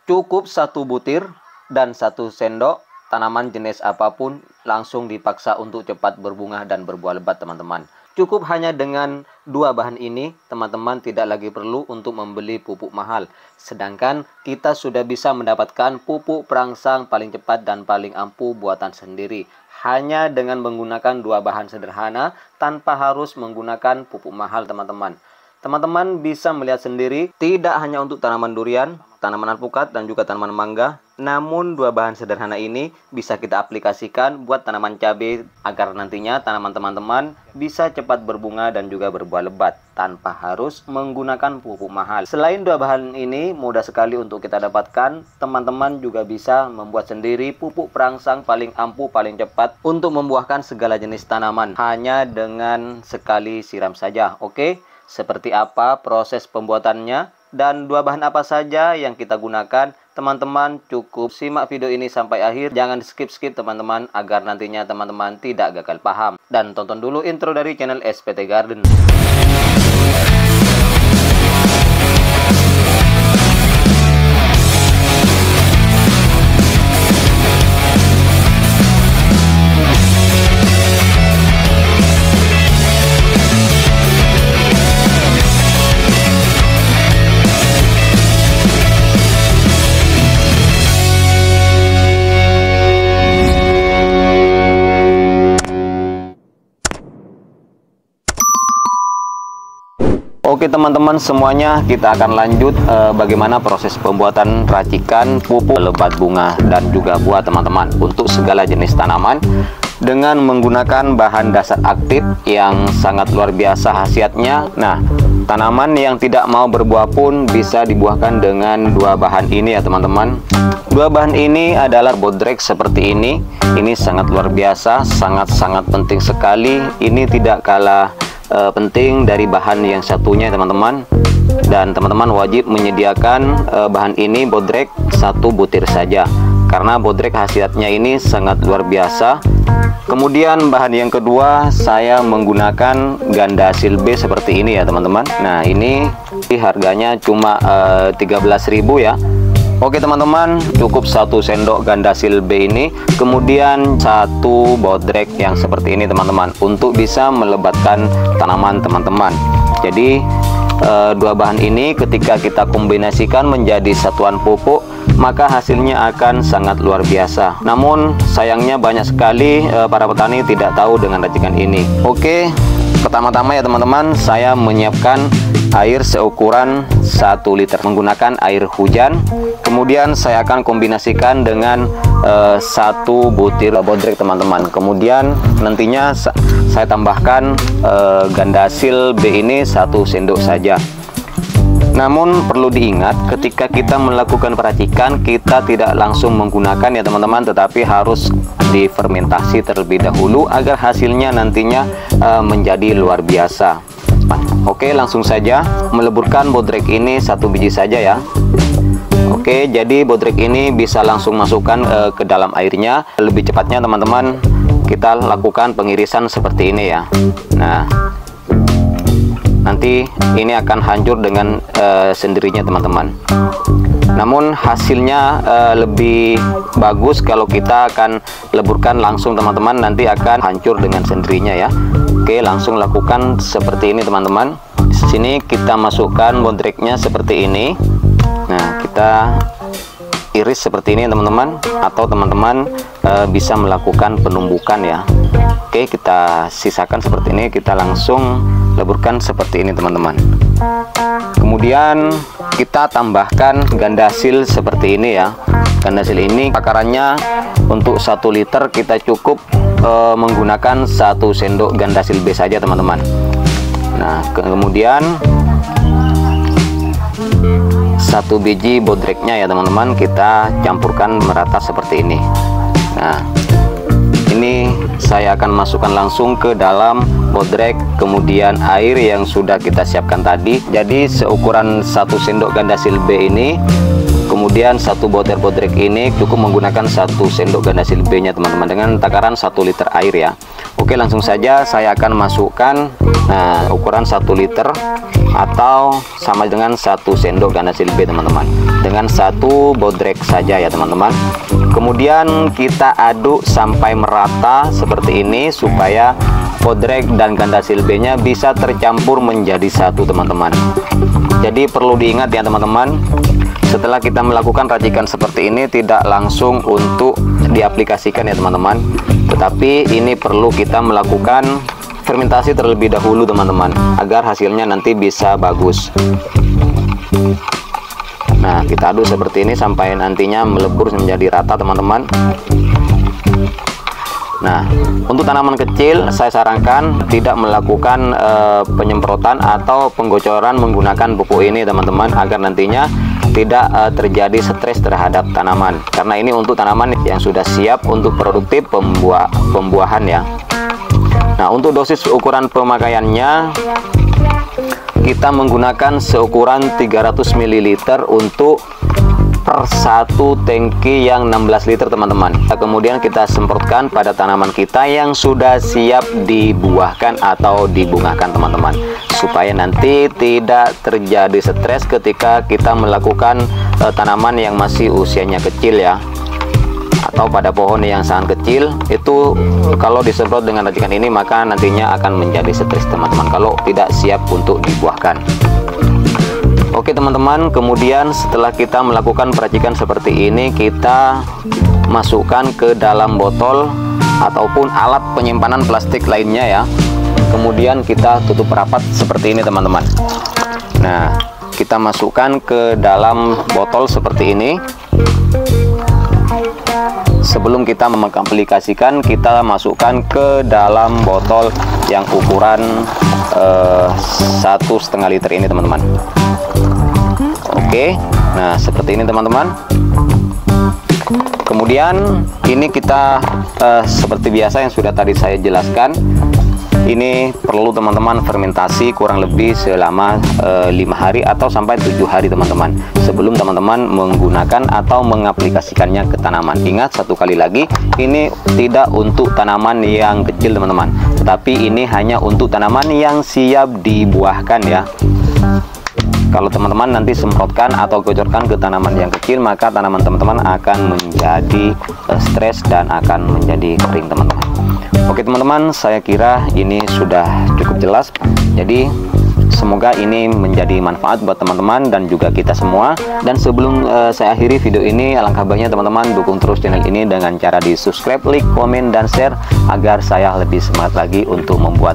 Cukup 1 butir dan 1 sendok tanaman jenis apapun langsung dipaksa untuk cepat berbunga dan berbuah lebat teman-teman. Cukup hanya dengan 2 bahan ini, teman-teman tidak lagi perlu untuk membeli pupuk mahal. Sedangkan kita sudah bisa mendapatkan pupuk perangsang paling cepat dan paling ampuh buatan sendiri. Hanya dengan menggunakan 2 bahan sederhana tanpa harus menggunakan pupuk mahal teman-teman. Teman-teman bisa melihat sendiri, tidak hanya untuk tanaman durian, tanaman alpukat, dan juga tanaman mangga. Namun 2 bahan sederhana ini bisa kita aplikasikan buat tanaman cabai agar nantinya tanaman teman-teman bisa cepat berbunga dan juga berbuah lebat tanpa harus menggunakan pupuk mahal. Selain 2 bahan ini mudah sekali untuk kita dapatkan, teman-teman juga bisa membuat sendiri pupuk perangsang paling ampuh, paling cepat untuk membuahkan segala jenis tanaman hanya dengan sekali siram saja. Oke? Seperti apa proses pembuatannya dan 2 bahan apa saja yang kita gunakan, teman-teman cukup simak video ini sampai akhir. Jangan skip-skip teman-teman agar nantinya teman-teman tidak gagal paham. Dan tonton dulu intro dari channel SPT Garden. Oke teman-teman semuanya, kita akan lanjut bagaimana proses pembuatan racikan pupuk lebat bunga dan juga buah teman-teman untuk segala jenis tanaman dengan menggunakan bahan dasar aktif yang sangat luar biasa khasiatnya. Nah, tanaman yang tidak mau berbuah pun bisa dibuahkan dengan 2 bahan ini ya teman-teman. 2 bahan ini adalah bodrek seperti ini. Ini sangat luar biasa, sangat-sangat penting sekali. Ini tidak kalah penting dari bahan yang satunya teman-teman, dan teman-teman wajib menyediakan bahan ini bodrek 1 butir saja karena bodrek khasiatnya ini sangat luar biasa. Kemudian bahan yang kedua, saya menggunakan ganda silbe seperti ini ya teman-teman. Nah ini harganya cuma 13.000 ya. Oke teman-teman, cukup 1 sendok ganda silbe ini, kemudian 1 bodrek yang seperti ini teman-teman, untuk bisa melebatkan tanaman teman-teman. Jadi 2 bahan ini ketika kita kombinasikan menjadi satuan pupuk, maka hasilnya akan sangat luar biasa. Namun sayangnya banyak sekali para petani tidak tahu dengan racikan ini. Oke, pertama-tama ya teman-teman, saya menyiapkan air seukuran 1 liter menggunakan air hujan. Kemudian saya akan kombinasikan dengan 1 butir bodrek teman-teman. Kemudian nantinya saya tambahkan gandasil B ini 1 sendok saja. Namun perlu diingat, ketika kita melakukan peracikan, kita tidak langsung menggunakan ya teman-teman, tetapi harus difermentasi terlebih dahulu agar hasilnya nantinya menjadi luar biasa. Oke, langsung saja meleburkan bodrek ini 1 biji saja ya. Oke, jadi bodrek ini bisa langsung masukkan ke dalam airnya. Lebih cepatnya teman-teman, kita lakukan pengirisan seperti ini ya. Nah, nanti ini akan hancur dengan sendirinya teman-teman. Namun hasilnya lebih bagus kalau kita akan leburkan langsung teman-teman, nanti akan hancur dengan sendirinya ya. Oke, langsung lakukan seperti ini teman-teman. Di sini kita masukkan bodreknya seperti ini. Nah, kita iris seperti ini teman-teman, atau teman-teman bisa melakukan penumbukan ya. Oke, kita sisakan seperti ini, kita langsung leburkan seperti ini teman-teman. Kemudian kita tambahkan gandasil seperti ini ya. Gandasil ini takarannya untuk 1 liter kita cukup menggunakan 1 sendok gandasil B saja teman-teman. Nah, kemudian 1 biji bodreknya ya teman-teman, kita campurkan merata seperti ini. Nah, ini saya akan masukkan langsung ke dalam bodrek, kemudian air yang sudah kita siapkan tadi. Jadi seukuran 1 sendok gandasil B ini, kemudian 1 butir bodrek ini cukup menggunakan 1 sendok gandasil B nya teman-teman, dengan takaran 1 liter air ya. Oke, langsung saja saya akan masukkan ukuran 1 liter atau sama dengan 1 sendok gandasil B teman-teman. dengan satu bodrek saja ya teman-teman. Kemudian kita aduk sampai merata seperti ini supaya bodrek dan ganda silbenya bisa tercampur menjadi satu teman-teman. Jadi perlu diingat ya teman-teman, setelah kita melakukan racikan seperti ini tidak langsung untuk diaplikasikan ya teman-teman, tetapi ini perlu kita melakukan fermentasi terlebih dahulu teman-teman, agar hasilnya nanti bisa bagus. Nah, kita aduk seperti ini sampai nantinya melebur menjadi rata teman-teman. Nah, untuk tanaman kecil saya sarankan tidak melakukan penyemprotan atau penggocoran menggunakan pupuk ini teman-teman, agar nantinya tidak terjadi stres terhadap tanaman, karena ini untuk tanaman yang sudah siap untuk produktif pembuahan ya. Nah, untuk dosis ukuran pemakaiannya kita menggunakan seukuran 300 ml untuk per satu tangki yang 16 liter teman-teman. Kemudian kita semprotkan pada tanaman kita yang sudah siap dibuahkan atau dibungakan teman-teman, supaya nanti tidak terjadi stres ketika kita melakukan tanaman yang masih usianya kecil ya, atau pada pohon yang sangat kecil. Itu kalau disemprot dengan racikan ini maka nantinya akan menjadi stres teman-teman kalau tidak siap untuk dibuahkan. Oke teman-teman, kemudian setelah kita melakukan peracikan seperti ini, kita masukkan ke dalam botol ataupun alat penyimpanan plastik lainnya ya. Kemudian kita tutup rapat seperti ini teman-teman. Nah, kita masukkan ke dalam botol seperti ini. Sebelum kita mengaplikasikan, kita masukkan ke dalam botol yang ukuran 1,5 liter ini teman-teman. Oke, nah seperti ini teman-teman. Kemudian ini kita seperti biasa yang sudah tadi saya jelaskan, ini perlu teman-teman fermentasi kurang lebih selama 5 hari atau sampai 7 hari teman-teman, sebelum teman-teman menggunakan atau mengaplikasikannya ke tanaman. Ingat satu kali lagi, ini tidak untuk tanaman yang kecil teman-teman, tetapi ini hanya untuk tanaman yang siap dibuahkan ya. Kalau teman-teman nanti semprotkan atau gocorkan ke tanaman yang kecil, maka tanaman teman-teman akan menjadi stres dan akan menjadi kering teman-teman. Oke teman-teman, saya kira ini sudah cukup jelas. Jadi semoga ini menjadi manfaat buat teman-teman dan juga kita semua. Dan sebelum saya akhiri video ini, alangkah baiknya teman-teman dukung terus channel ini dengan cara di subscribe, like, komen, dan share, agar saya lebih semangat lagi untuk membuat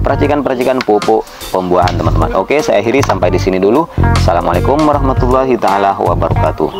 peracikan-peracikan pupuk pembuahan teman-teman. Oke, saya akhiri sampai di sini dulu. Assalamualaikum warahmatullahi taala wabarakatuh.